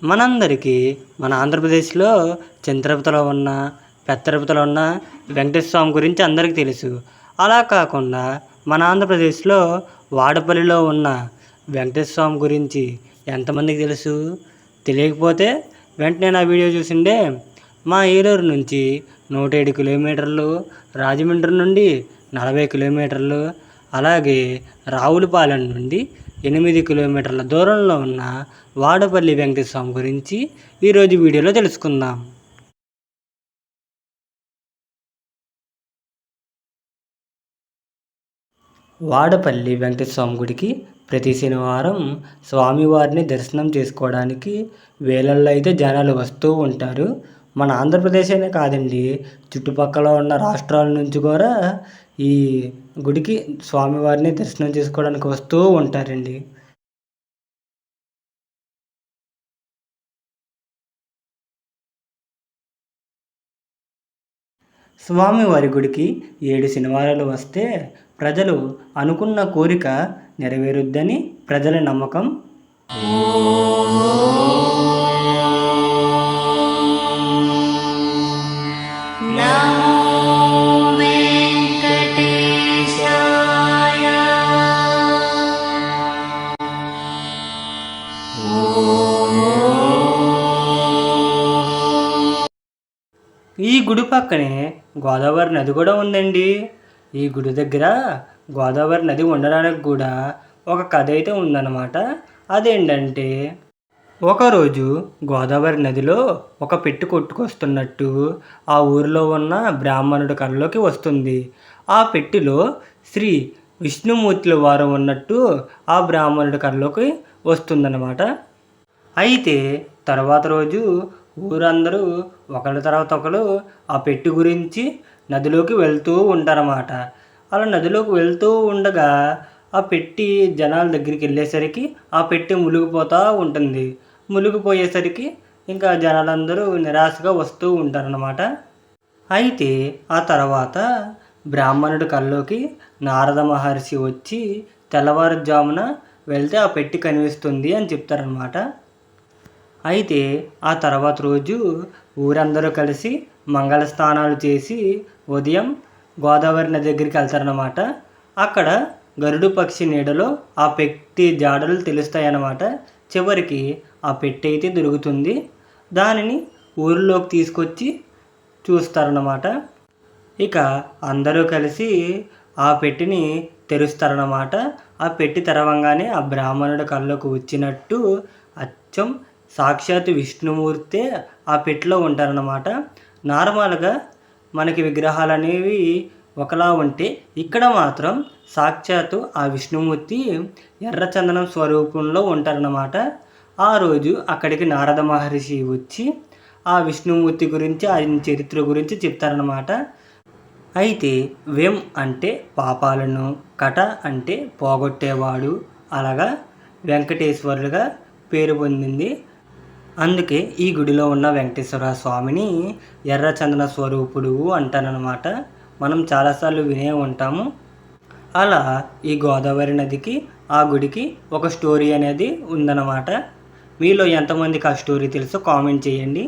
మనందరికీ మన ఆంధ్రప్రదేశ్లో చిన్న తిరుపతిలో ఉన్న పెద్ద తిరుపతిలో ఉన్న వెంకటేశ్వర స్వామి గురించి అందరికీ తెలుసు. అలా కాకుండా మన ఆంధ్రప్రదేశ్లో వాడపల్లిలో ఉన్న వెంకటేశ్వర స్వామి గురించి ఎంతమందికి తెలుసు? తెలియకపోతే వెంటనే నా వీడియో చూసిండే మా ఏలూరు నుంచి 107 కిలోమీటర్లు, రాజమండ్రి నుండి 40 కిలోమీటర్లు, అలాగే రావులపాలెం నుండి 8 కిలోమీటర్ల దూరంలో ఉన్న వాడపల్లి వెంకటేశ్వర స్వామి గురించి ఈరోజు వీడియోలో తెలుసుకుందాం. వాడపల్లి వెంకటేశ్వర స్వామి గుడికి ప్రతి శనివారం స్వామివారిని దర్శనం చేసుకోవడానికి వేలల్లో అయితే జనాలు వస్తూ ఉంటారు. మన ఆంధ్రప్రదేశ్ అనే కాదండి, చుట్టుపక్కల ఉన్న రాష్ట్రాల నుంచి కూడా ఈ గుడికి స్వామివారిని దర్శనం చేసుకోవడానికి వస్తూ ఉంటారండి. స్వామివారి గుడికి 7 శనివారాలు వస్తే ప్రజలు అనుకున్న కోరిక నెరవేరుద్దని ప్రజల నమ్మకం. ఈ గుడి పక్కనే గోదావరి నది కూడా ఉందండి. ఈ గుడి దగ్గర గోదావరి నది ఉండడానికి కూడా ఒక కథ అయితే ఉందన్నమాట. అదేంటంటే, ఒకరోజు గోదావరి నదిలో ఒక పెట్టి కొట్టుకొస్తున్నట్టు ఆ ఊరిలో ఉన్న బ్రాహ్మణుడి కళ్ళలోకి వస్తుంది. ఆ పెట్టిలో శ్రీ విష్ణుమూర్తుల వారు ఉన్నట్టు ఆ బ్రాహ్మణుడి కళ్ళలోకి వస్తుందన్నమాట. అయితే తర్వాత రోజు ఊరందరూ ఒకరి తర్వాత ఒకరు ఆ పెట్టి గురించి నదిలోకి వెళ్తూ ఉంటారన్నమాట. అలా నదిలోకి వెళ్తూ ఉండగా ఆ పెట్టి జనాల దగ్గరికి వెళ్ళేసరికి ఆ పెట్టి మునిగిపోతూ ఉంటుంది. మునిగిపోయేసరికి ఇంకా జనాలందరూ నిరాశగా వస్తూ ఉంటారన్నమాట. అయితే ఆ తర్వాత బ్రాహ్మణుడి కల్లోకి నారద మహర్షి వచ్చి తెల్లవారుజామున వెళ్తే ఆ పెట్టి కనిపిస్తుంది అని చెప్తారనమాట. అయితే ఆ తర్వాత రోజు ఊరందరూ కలిసి మంగళ స్నానాలు చేసి ఉదయం గోదావరి నది దగ్గరికి వెళ్తారనమాట. అక్కడ గరుడు పక్షి నీడలో ఆ పెట్టి జాడలు తెలుస్తాయన్నమాట. చివరికి ఆ పెట్టి అయితే దొరుకుతుంది. దానిని ఊరిలోకి తీసుకొచ్చి చూస్తారన్నమాట. ఇక అందరూ కలిసి ఆ పెట్టిని తెరుస్తారన్నమాట. ఆ పెట్టి తెరవంగానే ఆ బ్రాహ్మణుడి కళ్ళకు వచ్చినట్టు అచ్చం సాక్షాత్ విష్ణుమూర్తే ఆ పెట్టిలో ఉంటారన్నమాట. నార్మల్గా మనకి విగ్రహాలు అనేవి ఒకలా ఉంటే ఇక్కడ మాత్రం సాక్షాత్తు ఆ విష్ణుమూర్తి ఎర్రచందనం స్వరూపంలో ఉంటారన్నమాట. ఆ రోజు అక్కడికి నారద మహర్షి వచ్చి ఆ విష్ణుమూర్తి గురించి ఆయన చరిత్ర గురించి చెప్తారన్నమాట. అయితే వెం అంటే పాపాలను, కట అంటే పోగొట్టేవాడు, అలాగా వెంకటేశ్వరులుగా పేరు పొందింది. అందుకే ఈ గుడిలో ఉన్న వెంకటేశ్వర స్వామిని ఎర్రచందన స్వరూపుడు అంటారనమాట. మనం చాలాసార్లు వినే ఉంటాము. అలా ఈ గోదావరి నదికి ఆ గుడికి ఒక స్టోరీ అనేది ఉందన్నమాట. మీలో ఎంతమందికి ఆ స్టోరీ తెలుసో కామెంట్ చేయండి.